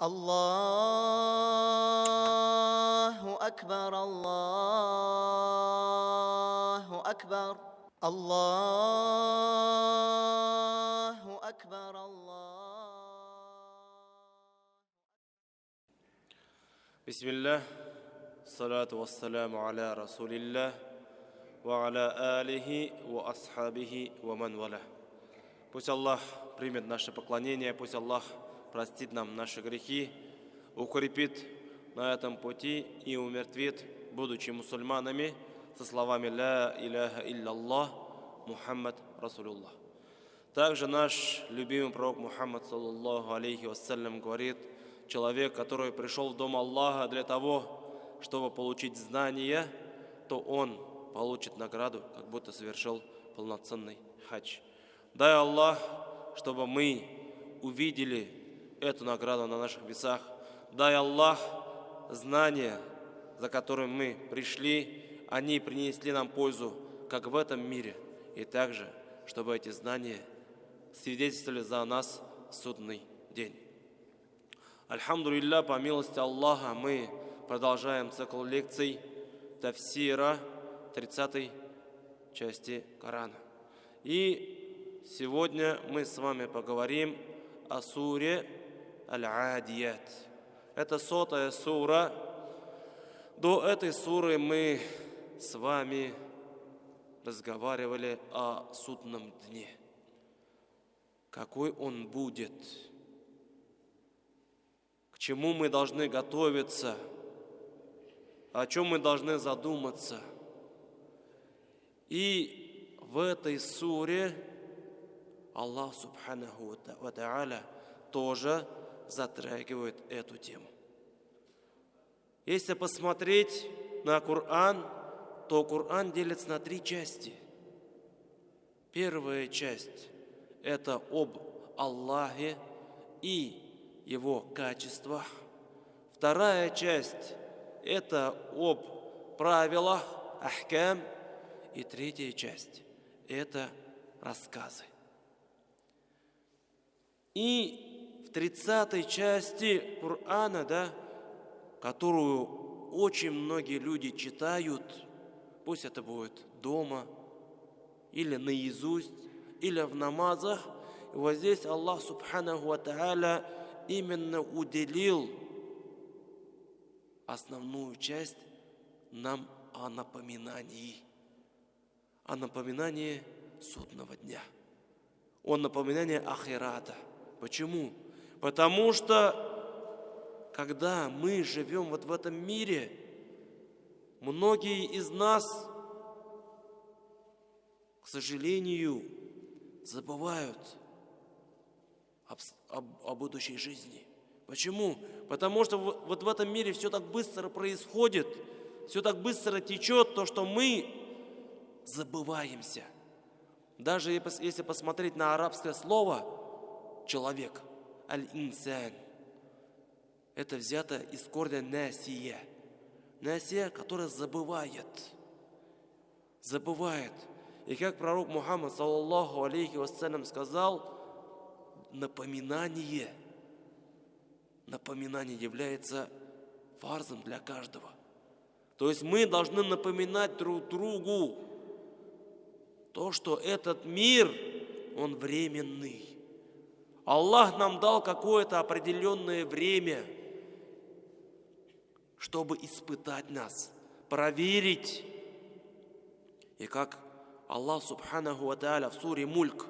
الله أكبر الله أكبر الله أكبر بسم الله الصلاة والسلام على رسول الله وعلى آله وأصحابه ومن والاه. Пусть Аллах примет наше поклонение, пусть Аллах простит нам наши грехи, укрепит на этом пути и умертвит, будучи мусульманами, со словами «Ля иляха илляллах, Мухаммад Расулуллах». Также наш любимый пророк Мухаммад, саллаллаху алейхи вассалям, говорит: человек, который пришел в дом Аллаха для того, чтобы получить знания, то он получит награду, как будто совершил полноценный хадж. Дай Аллах, чтобы мы увидели эту награду на наших весах. Дай Аллах, знания, за которыми мы пришли, они принесли нам пользу, как в этом мире, и также, чтобы эти знания свидетельствовали за нас в судный день. Альхамдулилля, по милости Аллаха, мы продолжаем цикл лекций тафсира 30 части Корана. И сегодня мы с вами поговорим о суре Аль-Адият. Это 100-я сура. До этой суры мы с вами разговаривали о судном дне. Какой он будет? К чему мы должны готовиться? О чем мы должны задуматься? И в этой суре Аллах Субханаху ва Тааля тоже затрагивает эту тему. Если посмотреть на Коран, то Коран делится на 3 части. Первая часть – это об Аллахе и Его качествах. Вторая часть – это об правилах, ахкам. И третья часть – это рассказы. И в 30-й части Корана, которую очень многие люди читают, пусть это будет дома, или наизусть, или в намазах, и вот здесь Аллах Субханаху ва Тааля именно уделил основную часть нам о напоминании судного дня, о напоминании ахирата. Почему? Потому что, когда мы живем вот в этом мире, многие из нас, к сожалению, забывают о будущей жизни. Почему? Потому что вот в этом мире все так быстро происходит, все так быстро течет, то, что мы забываемся. Даже если посмотреть на арабское слово «человек», «аль-инсан», это взято из корня «насия». «Насия», которая забывает. И как пророк Мухаммад, саллаллаху алейхи вассалям, сказал, напоминание является фарзом для каждого. То есть мы должны напоминать друг другу то, что этот мир, он временный. Аллах нам дал какое-то определенное время, чтобы испытать нас, проверить. И как Аллах Субханаху ва Тааля в суре Мульк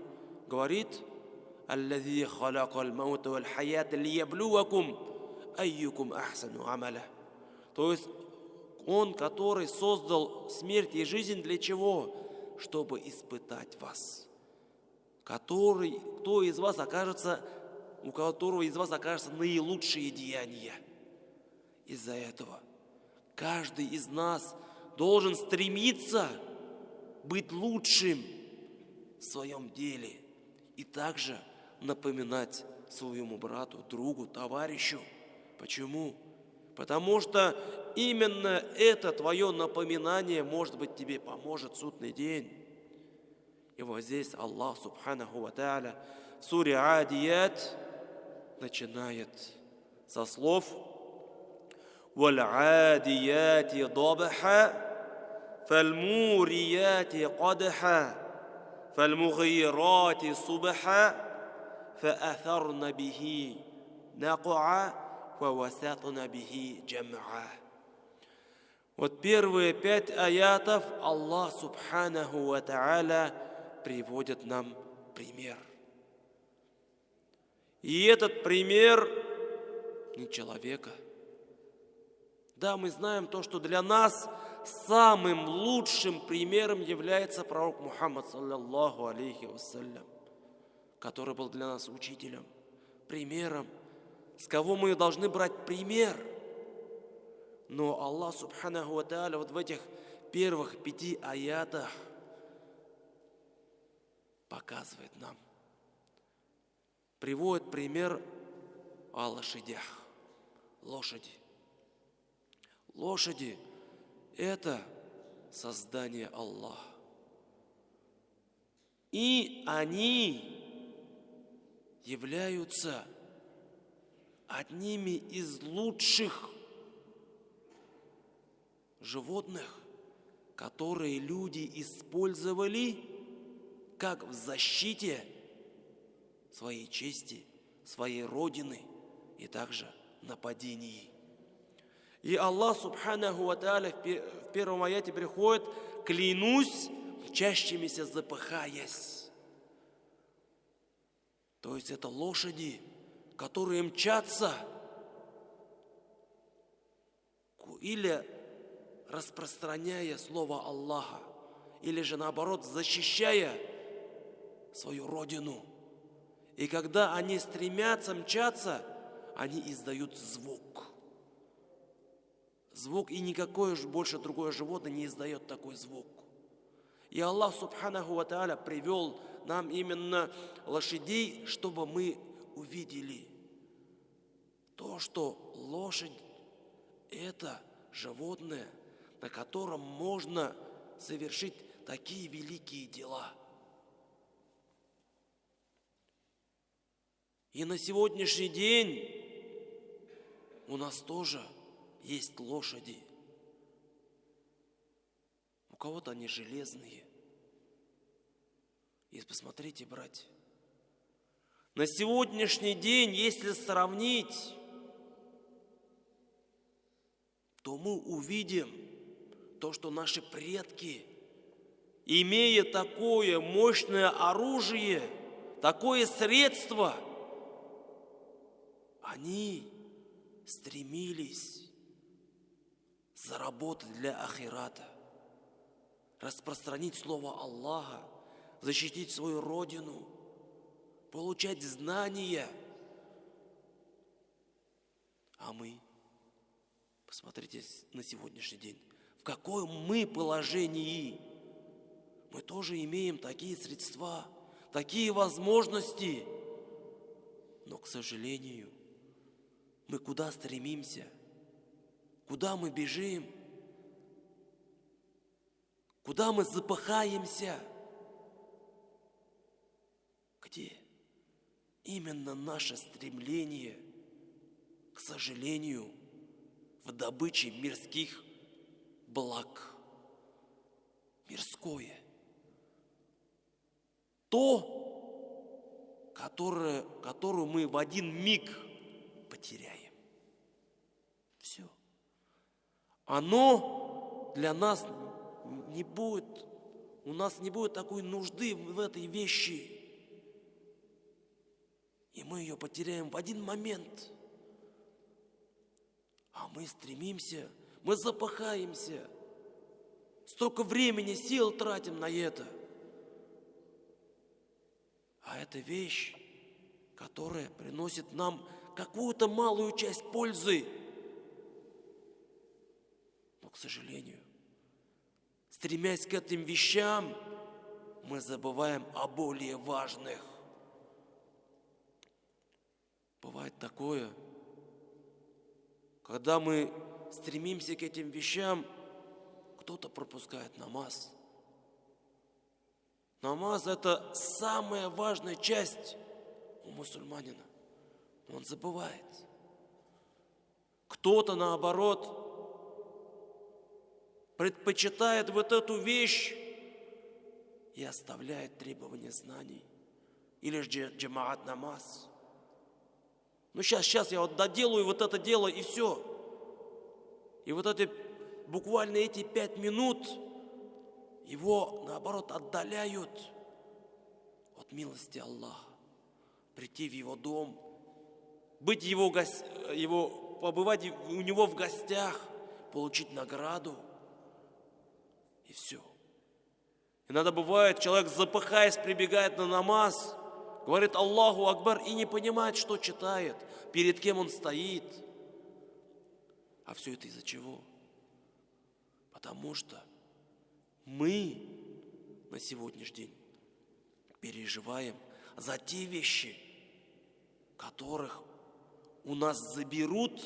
говорит: «Аллази халакал маута валь хаята лияблювакум айюкум ахсану амаля». То есть Он, который создал смерть и жизнь для чего? Чтобы испытать вас. У которого из вас окажется наилучшие деяния. Из-за этого каждый из нас должен стремиться быть лучшим в своем деле и также напоминать своему брату, другу, товарищу. Почему? Потому что именно это твое напоминание, может быть, тебе поможет в судный день. И вот здесь Аллах Субханаху ва Тааля в суре Адият начинает со слов وَالْعَادِيَاتِ ضَبْحًا فَالْمُورِيَاتِ قَدْحًا فَالْمُغِيرَاتِ صُبْحًا فَأَثَرْنَ بِهِ نَقْعًا وَوَسَطْنَ بِهِ جَمْعًا. Вот первые 5 аятов Аллах Субханаху ва Тааля приводит нам пример. И этот пример не человека. Да, мы знаем то, что для нас самым лучшим примером является пророк Мухаммад, саллаллаху алейхи вассалям, который был для нас учителем, примером, с кого мы должны брать пример. Но Аллах Субханаху ва Тааля вот в этих первых 5 аятах показывает нам, приводит пример о лошадях. Лошади. Лошади – это создание Аллаха. И они являются одними из лучших животных, которые люди использовали как в защите своей чести, своей родины и также нападений. И Аллах Субханаху ва Тааля в первом аяте приходит: клянусь, мчащимися запыхаясь. То есть это лошади, которые мчатся или распространяя слово Аллаха, или же наоборот защищая свою родину. И когда они стремятся мчаться, они издают звук. Звук, и никакое больше другое животное не издает такой звук. И Аллах Субханаху ва Тааля привел нам именно лошадей, чтобы мы увидели то, что лошадь – это животное, на котором можно совершить такие великие дела. И на сегодняшний день у нас тоже есть лошади. У кого-то они железные. И посмотрите, братья, на сегодняшний день, если сравнить, то мы увидим то, что наши предки, имея такое мощное оружие, такое средство, они стремились заработать для ахирата, распространить слово Аллаха, защитить свою родину, получать знания. А мы, посмотрите на сегодняшний день, в каком мы положении. Мы тоже имеем такие средства, такие возможности, но, к сожалению, мы куда стремимся? Куда мы бежим? Куда мы запыхаемся? Где? Именно наше стремление, к сожалению, в добыче мирских благ. Мирское. То, которую мы в один миг потеряем. Все. Оно для нас не будет, у нас не будет такой нужды в этой вещи. И мы ее потеряем в один момент. А мы стремимся, мы запыхаемся. Столько времени, сил тратим на это. А это вещь, которая приносит нам какую-то малую часть пользы. Но, к сожалению, стремясь к этим вещам, мы забываем о более важных. Бывает такое, когда мы стремимся к этим вещам, кто-то пропускает намаз. Намаз – это самая важная часть у мусульманина. Он забывает. Кто-то, наоборот, предпочитает вот эту вещь и оставляет требования знаний. Или же джамаат намаз. Ну сейчас я вот доделаю вот это дело и все. И вот эти, буквально эти 5 минут его, наоборот, отдаляют от милости Аллаха. Прийти в его дом, быть побывать у него в гостях, получить награду. И все. Иногда бывает, человек, запыхаясь, прибегает на намаз, говорит Аллаху Акбар и не понимает, что читает, перед кем он стоит. А все это из-за чего? Потому что мы на сегодняшний день переживаем за те вещи, которых у нас заберут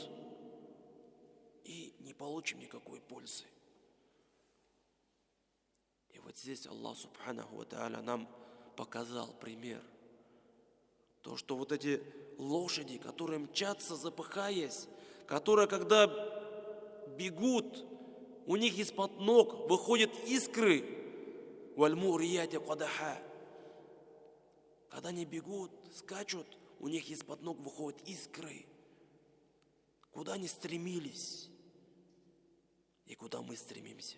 и не получим никакой пользы. И вот здесь Аллах Субханаху ва Тааля нам показал пример. То, что вот эти лошади, которые мчатся, запыхаясь, которые, когда бегут, у них из-под ног выходят искры. Валь-мурияти кадаха. Когда они бегут, скачут, у них из-под ног выходят искры. Куда они стремились и куда мы стремимся.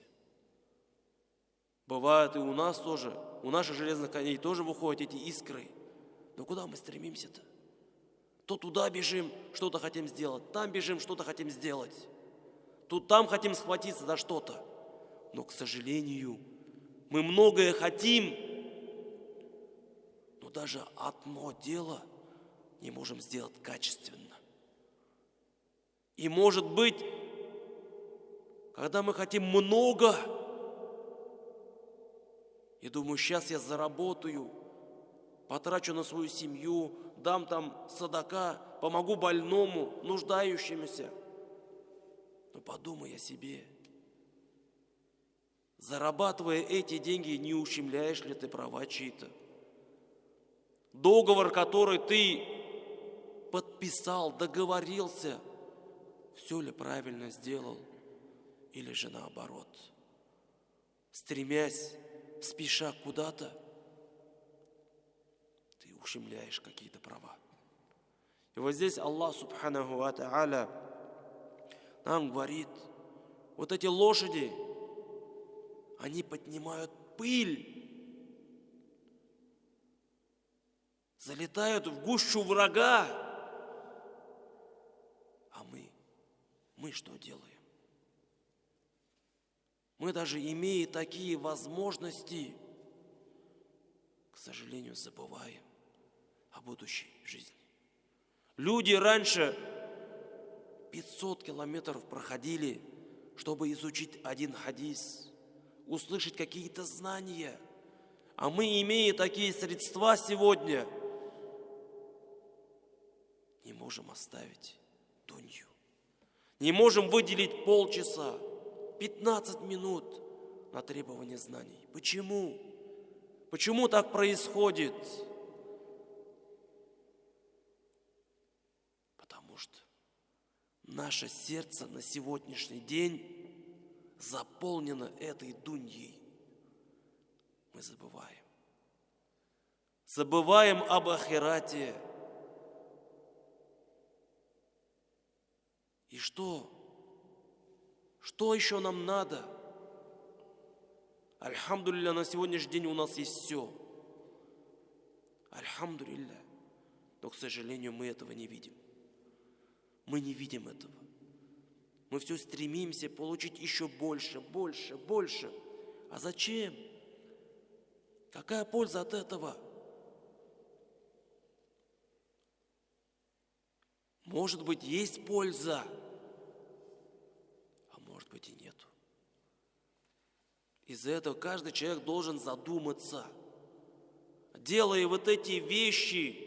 Бывает и у нас тоже, у наших железных коней тоже выходят эти искры. Но куда мы стремимся-то? То туда бежим, что-то хотим сделать, там бежим, что-то хотим сделать. Тут там хотим схватиться за что-то. Но, к сожалению, мы многое хотим, но даже одно дело не можем сделать качественно. И может быть, когда мы хотим много, и думаю, сейчас я заработаю, потрачу на свою семью, дам там садака, помогу больному, нуждающемуся. Но подумай о себе. Зарабатывая эти деньги, не ущемляешь ли ты права чьи-то? Договор, который ты подписал, договорился, все ли правильно сделал? Или же наоборот, стремясь, спеша куда-то, ты ущемляешь какие-то права. И вот здесь Аллах Субханаху ва Тааля нам говорит, вот эти лошади, они поднимают пыль, залетают в гущу врага, а мы что делаем? Мы даже имея такие возможности, к сожалению, забываем о будущей жизни. Люди раньше 500 километров проходили, чтобы изучить один хадис, услышать какие-то знания. А мы, имея такие средства сегодня, не можем оставить дунью. Не можем выделить полчаса, 15 минут на требование знаний. Почему? Почему так происходит? Потому что наше сердце на сегодняшний день заполнено этой дуньей. Мы забываем. Забываем об ахирате. И что? Что еще нам надо? Альхамдулилля, на сегодняшний день у нас есть все. Альхамдулилля. Но, к сожалению, мы этого не видим. Мы не видим этого. Мы все стремимся получить еще больше, больше, больше. А зачем? Какая польза от этого? Может быть, есть польза, а может быть и нету. Из-за этого каждый человек должен задуматься, делая вот эти вещи,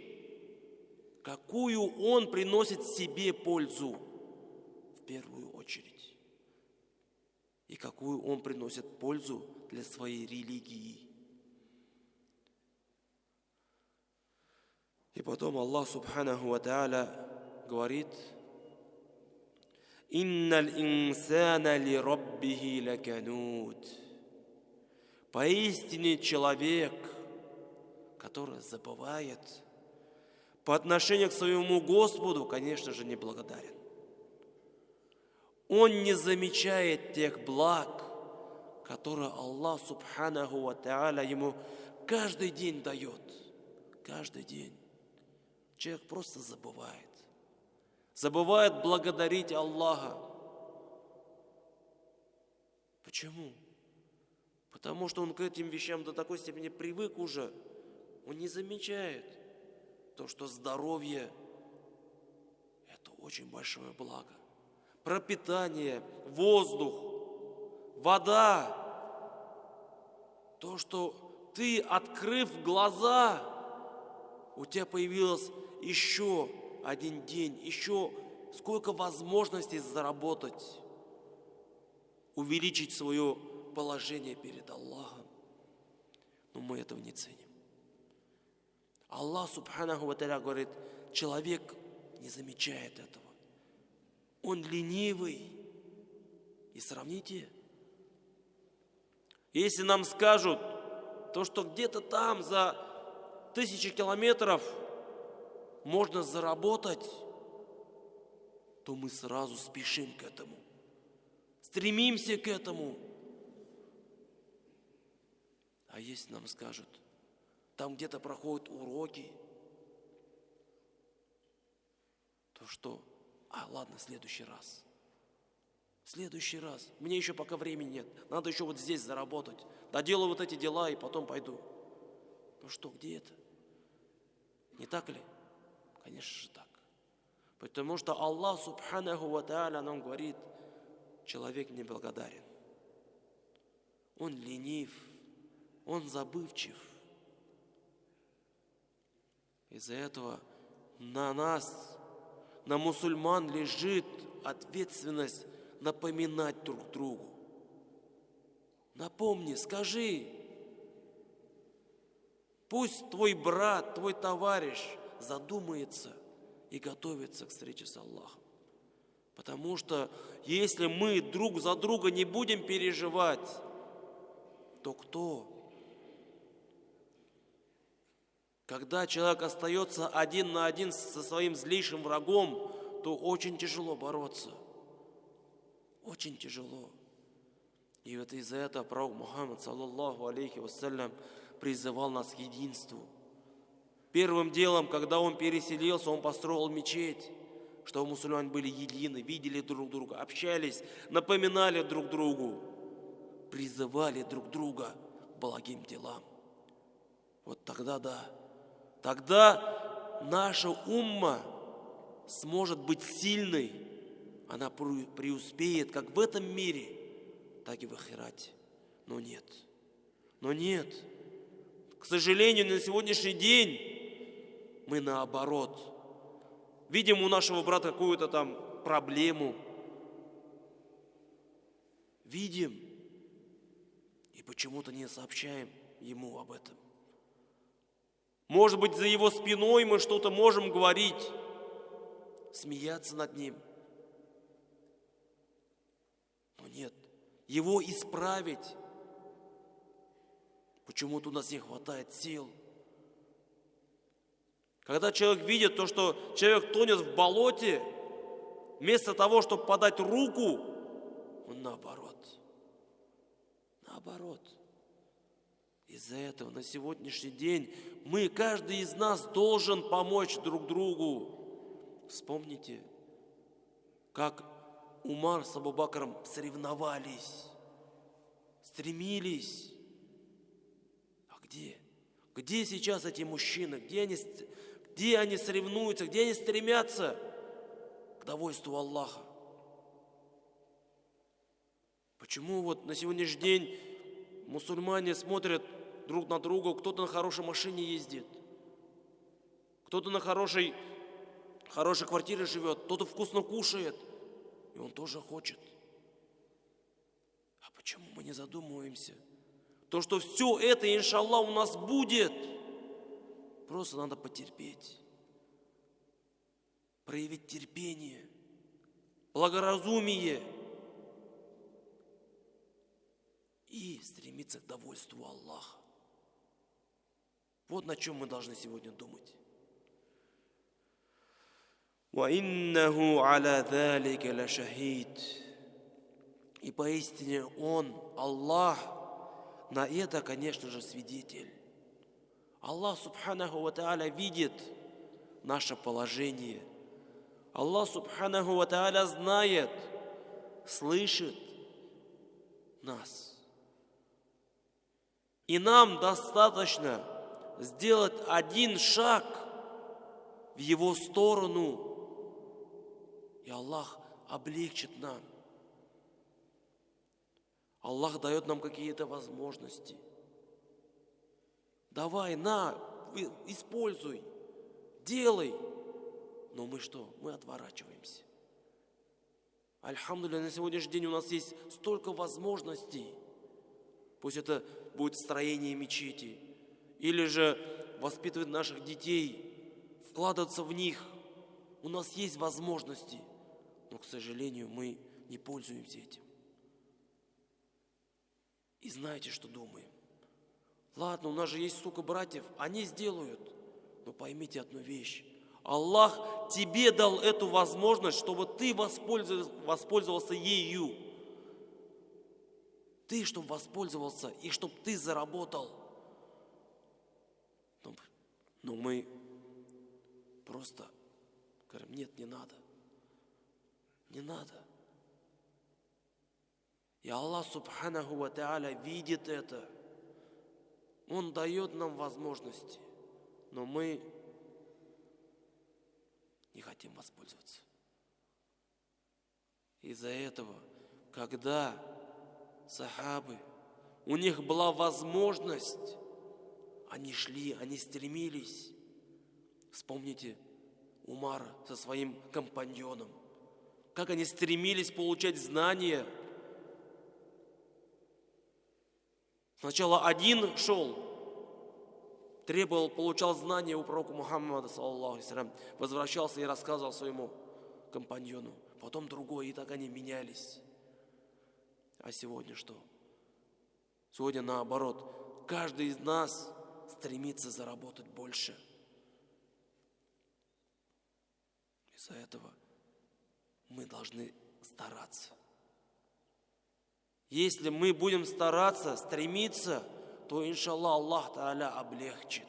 какую он приносит себе пользу в первую очередь, и какую он приносит пользу для своей религии. И потом Аллах Субханаху ва Тааля говорит: Инналь инсана ли раббихи лаканут. Поистине человек, который забывает, по отношению к своему Господу, конечно же, неблагодарен. Он не замечает тех благ, которые Аллах Субханаху ва Тааля ему каждый день дает. Каждый день. Человек просто забывает. Забывает благодарить Аллаха. Почему? Потому что он к этим вещам до такой степени привык уже. Он не замечает то, что здоровье – это очень большое благо. Пропитание, воздух, вода. То, что ты, открыв глаза, у тебя появилось еще один день, еще сколько возможностей заработать, увеличить свое положение перед Аллахом. Но мы этого не ценим. Аллах Субханаху ва Тааля говорит, человек не замечает этого. Он ленивый. И сравните. Если нам скажут, то, что где-то там за 1000 километров можно заработать, то мы сразу спешим к этому. Стремимся к этому. А если нам скажут, там где-то проходят уроки, то что? Ладно, в следующий раз. В следующий раз. Мне еще пока времени нет. Надо еще вот здесь заработать. Доделаю вот эти дела и потом пойду. Ну что, где это? Не так ли? Конечно же так. Потому что Аллах Субханаху ва Тааля нам говорит, человек неблагодарен. Он ленив. Он забывчив. Из-за этого на нас, на мусульман лежит ответственность напоминать друг другу. Напомни, скажи. Пусть твой брат, твой товарищ задумается и готовится к встрече с Аллахом. Потому что если мы друг за друга не будем переживать, то кто? Когда человек остается один на один со своим злейшим врагом, то очень тяжело бороться. Очень тяжело. И вот из-за этого пророк Мухаммад, саллаллаху алейхи вассалям, призывал нас к единству. Первым делом, когда он переселился, он построил мечеть, чтобы мусульмане были едины, видели друг друга, общались, напоминали друг другу, призывали друг друга к благим делам. Вот тогда да. Тогда наша умма сможет быть сильной, она преуспеет как в этом мире, так и в ахирате. Но нет. К сожалению, на сегодняшний день мы наоборот. Видим у нашего брата какую-то там проблему. Видим. И почему-то не сообщаем ему об этом. Может быть, за его спиной мы что-то можем говорить, смеяться над ним. Но нет, его исправить. Почему-то у нас не хватает сил. Когда человек видит то, что человек тонет в болоте, вместо того, чтобы подать руку, он наоборот. Из-за этого на сегодняшний день каждый из нас должен помочь друг другу. Вспомните, как Умар с Абу Бакром соревновались, стремились. А где? Где сейчас эти мужчины? Где они соревнуются? Где они стремятся к довольству Аллаха? Почему вот на сегодняшний день мусульмане смотрят друг на друга, кто-то на хорошей машине ездит, кто-то на хорошей квартире живет, кто-то вкусно кушает, и он тоже хочет. А почему мы не задумываемся? То, что все это, иншаллах, у нас будет, просто надо потерпеть, проявить терпение, благоразумие и стремиться к довольству Аллаха. Вот на чем мы должны сегодня думать. وَإِنَّهُ عَلَى ذَلِكَ لَشَهِيدٌ. И поистине Он, Аллах, на это, конечно же, свидетель. Аллах, субханаху ва тааля, видит наше положение. Аллах, субханаху ва тааля, знает, слышит нас. И нам достаточно сделать один шаг в Его сторону, и Аллах облегчит нам. Аллах дает нам какие-то возможности. Давай, используй, делай. Но мы что? Мы отворачиваемся. Альхамдулилля, на сегодняшний день у нас есть столько возможностей. Пусть это будет строение мечети, или же воспитывать наших детей, вкладываться в них. У нас есть возможности, но, к сожалению, мы не пользуемся этим. И знаете, что думаем? Ладно, у нас же есть столько братьев, они сделают. Но поймите одну вещь. Аллах тебе дал эту возможность, чтобы ты воспользовался ею. Ты, чтобы воспользовался, и чтобы ты заработал. Но мы просто говорим, нет, не надо. Не надо. И Аллах, субханаху ва тааля, видит это. Он дает нам возможности, но мы не хотим воспользоваться. Из-за этого, когда сахабы, у них была возможность, они шли, они стремились. Вспомните Умара со своим компаньоном. Как они стремились получать знания. Сначала один шел, получал знания у пророка Мухаммада, саллаллаху алейхи ва саллям, возвращался и рассказывал своему компаньону. Потом другой, и так они менялись. А сегодня что? Сегодня наоборот. Каждый из нас стремится заработать больше. Из-за этого мы должны стараться. Если мы будем стараться, стремиться, то, иншаллах, Аллах Тааля облегчит.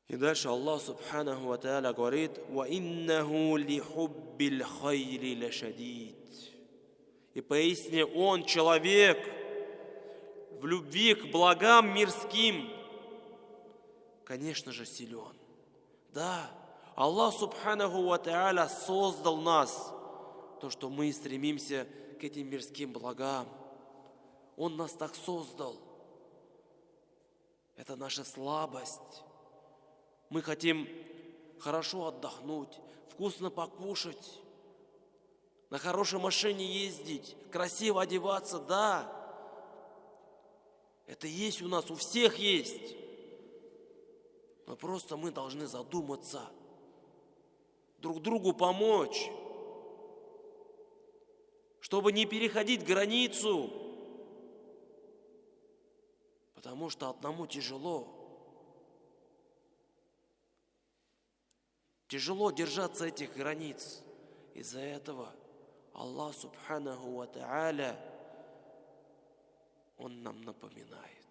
И дальше Аллах Субханаху ва Тааля говорит: وَإِنَّهُ لِحُبِّ الْخَيْرِ لَشَدِيدٌ. И поистине он, человек, в любви к благам мирским, конечно же, силен. Да, Аллах Субханаху ва Тааля создал нас, то, что мы стремимся к этим мирским благам. Он нас так создал. Это наша слабость. Мы хотим хорошо отдохнуть, вкусно покушать, на хорошей машине ездить, красиво одеваться, да. Это есть у нас, у всех есть. Но просто мы должны задуматься, друг другу помочь, чтобы не переходить границу, потому что одному тяжело. Тяжело держаться этих границ. Из-за этого Аллах Субханаху ва Тааля, Он нам напоминает.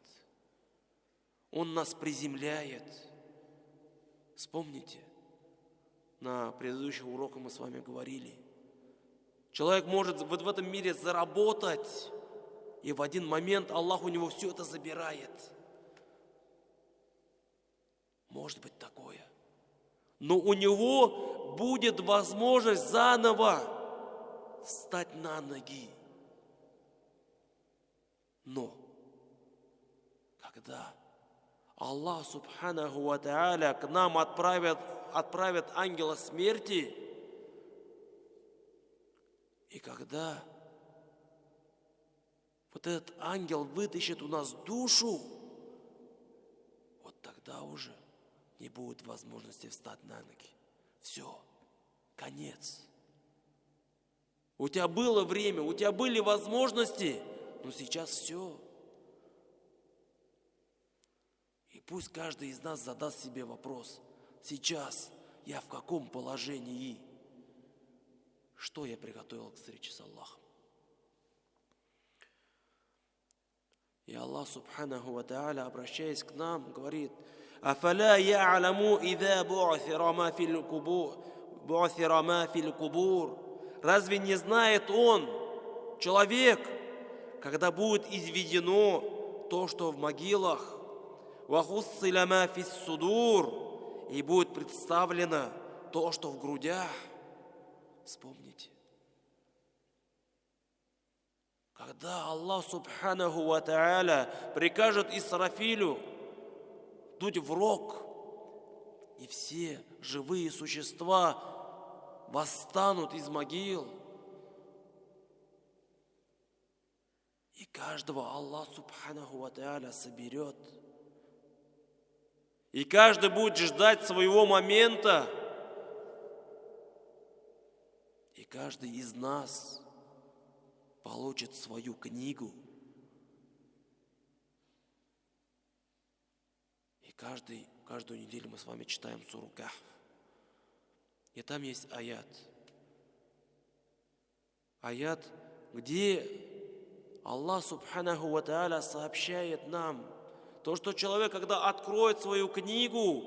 Он нас приземляет. Вспомните, на предыдущих уроках мы с вами говорили, человек может вот в этом мире заработать, и в один момент Аллах у него все это забирает. Может быть такое. Но у него будет возможность заново встать на ноги. Но когда Аллах Субханаху ва Тааля к нам отправит ангела смерти, и когда вот этот ангел вытащит у нас душу, вот тогда уже не будет возможности встать на ноги. Все, конец. У тебя было время, у тебя были возможности, но сейчас все. И пусть каждый из нас задаст себе вопрос: сейчас я в каком положении? Что я приготовил к встрече с Аллахом? И Аллах Субханаху ва Тааля, обращаясь к нам, говорит: «Афаля я'ламу иза бу'thира ма фил кубур». Разве не знает он, человек, когда будет изведено то, что в могилах, «Ва хуссиля ма фис судур», и будет представлено то, что в грудях? Вспомните. Когда Аллах Субханаху ва Тааля прикажет Исрафилю дуть в рог, и все живые существа восстанут из могил, и каждого Аллах Субханаху ва Тааля соберет, и каждый будет ждать своего момента, и каждый из нас получит свою книгу. И каждую неделю мы с вами читаем суру Кахф. И там есть аят. Аят, где Аллах Субханаху ва Тааля сообщает нам то, что человек, когда откроет свою книгу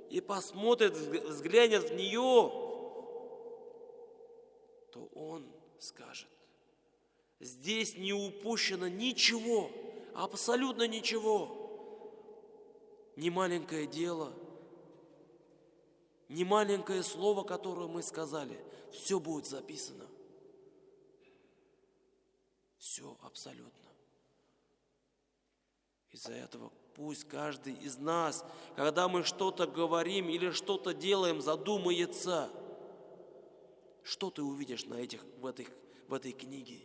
и посмотрит, взглянет в нее, то он скажет: здесь не упущено ничего, абсолютно ничего. Ни маленькое дело, ни маленькое слово, которое мы сказали, все будет записано. Все абсолютно. Из-за этого пусть каждый из нас, когда мы что-то говорим или что-то делаем, задумается, что ты увидишь в этой книге.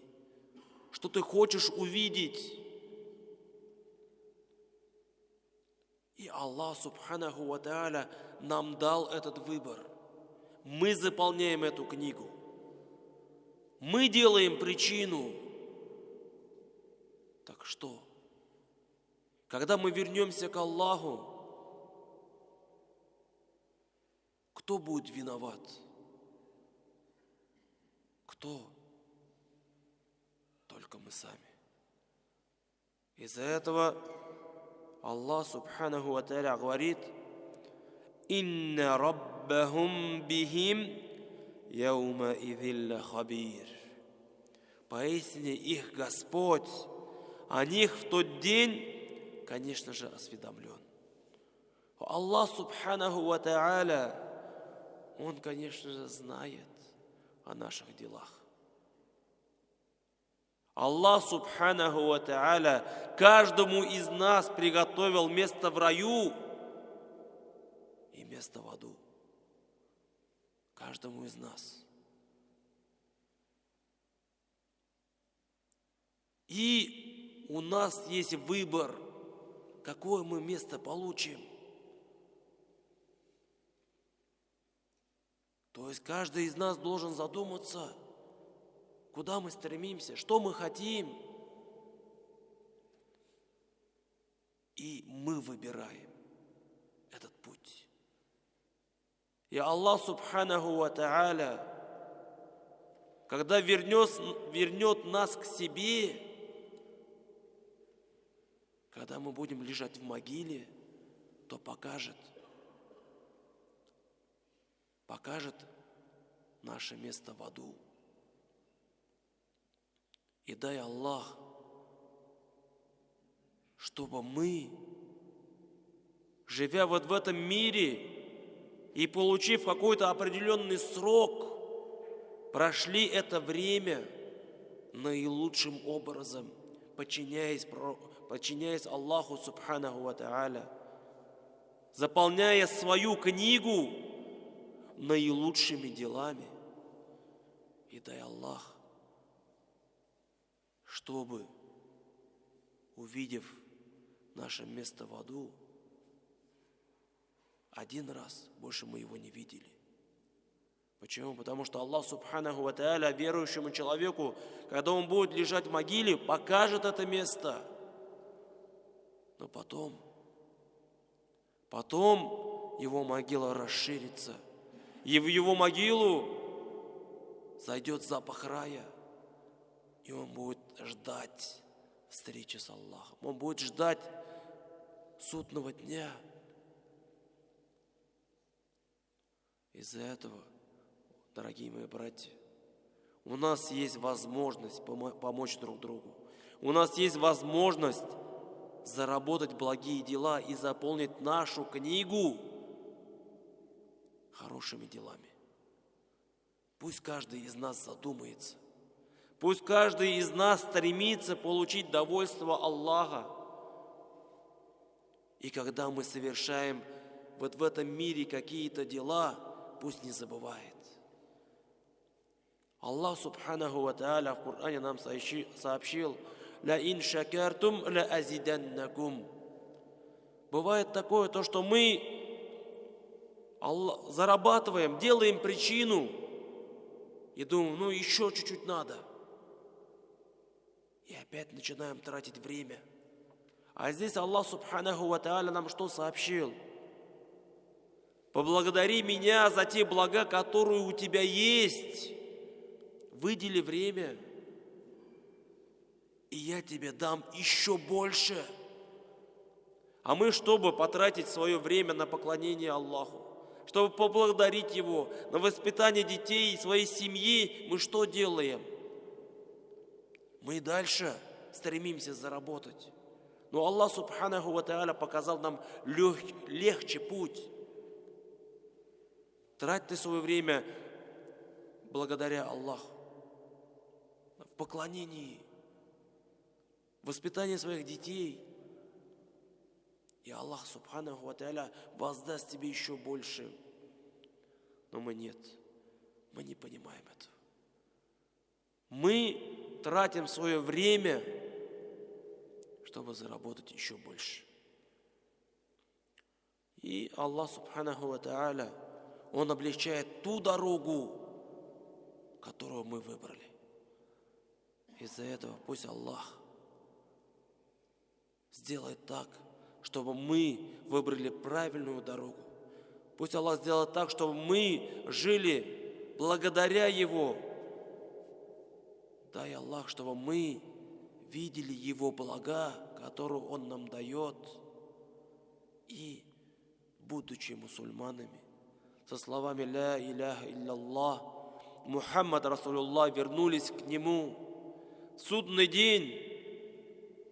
Что ты хочешь увидеть? И Аллах Субханаху ва Тааля нам дал этот выбор. Мы заполняем эту книгу. Мы делаем причину. Так что, когда мы вернемся к Аллаху, кто будет виноват? Кто? Только мы сами. Из-за этого Аллах Субханаху ва Тааля говорит: «Инна раббахум бихим яума идилля хабир». Поистине их Господь о них в тот день, конечно же, осведомлен. Аллах Субханаху ва Тааля, Он, конечно же, знает о наших делах. Аллах Субханаху ва Тааля каждому из нас приготовил место в раю и место в аду. Каждому из нас. И у нас есть выбор, какое мы место получим. То есть каждый из нас должен задуматься, куда мы стремимся, что мы хотим. И мы выбираем этот путь. И Аллах Субханаху ва Тааля, когда вернет нас к себе, когда мы будем лежать в могиле, то покажет наше место в аду. И дай Аллах, чтобы мы, живя вот в этом мире и получив какой-то определенный срок, прошли это время наилучшим образом, подчиняясь Аллаху Субханаху ва Тааля, заполняя свою книгу наилучшими делами. И дай Аллах, чтобы, увидев наше место в аду, один раз больше мы его не видели. Почему? Потому что Аллах Субханаху ва Тааля верующему человеку, когда он будет лежать в могиле, покажет это место. Но потом его могила расширится. И в его могилу зайдет запах рая. И он будет ждать встречи с Аллахом. Он будет ждать судного дня. Из-за этого, дорогие мои братья, у нас есть возможность помочь друг другу. У нас есть возможность заработать благие дела и заполнить нашу книгу хорошими делами. Пусть каждый из нас задумается. Пусть каждый из нас стремится получить довольство Аллаха. И когда мы совершаем вот в этом мире какие-то дела, пусть не забывает. Аллах Субханаху ва Тааля в Коране нам сообщил: «Ла ин шакартум ла азиданнакум». Бывает такое, то, что мы зарабатываем, делаем причину и думаем, еще чуть-чуть надо. И опять начинаем тратить время. А здесь Аллах Субханаху ва Тааля нам что сообщил? Поблагодари меня за те блага, которые у тебя есть. Выдели время, и я тебе дам еще больше. А мы, чтобы потратить свое время на поклонение Аллаху, чтобы поблагодарить Его, на воспитание детей и своей семьи, мы что делаем? Мы дальше стремимся заработать. Но Аллах Субханаху ва Тааля показал нам легче путь. Трать ты свое время благодаря Аллаху, в поклонении, в воспитании своих детей. И Аллах Субханаху ва Тааля воздаст тебе еще больше. Но мы нет, мы не понимаем этого. Мы тратим свое время, чтобы заработать еще больше. И Аллах Субханаху ва Тааля, Он облегчает ту дорогу, которую мы выбрали. Из-за этого пусть Аллах сделает так, чтобы мы выбрали правильную дорогу. Пусть Аллах сделает так, чтобы мы жили благодаря Его. Дай Аллах, чтобы мы видели Его блага, которые Он нам дает. И, будучи мусульманами, со словами «Ля иляха илlallah, Мухаммад Расулуллах», вернулись к Нему. В судный день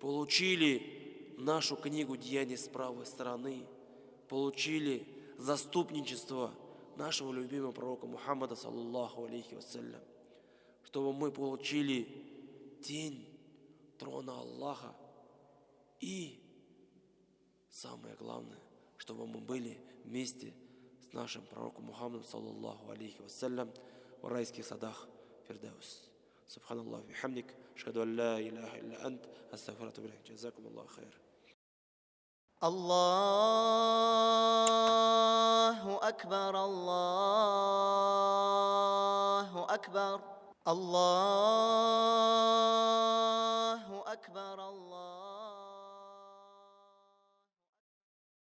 получили нашу книгу деяний с правой стороны, получили заступничество нашего любимого пророка Мухаммада, саллаллаху алейхи вассалям, чтобы мы получили тень трона Аллаха. И самое главное, чтобы мы были вместе с нашим пророком Мухаммадом, саллаллаху алейхи вассалям, в райских садах Фирдаус. Субханаллах бихамдик, ашхаду ан ла иляха илля ант, астагфирука ва атубу илейк. Джазакум Аллаху хайр. الله أكبر الله أكبر الله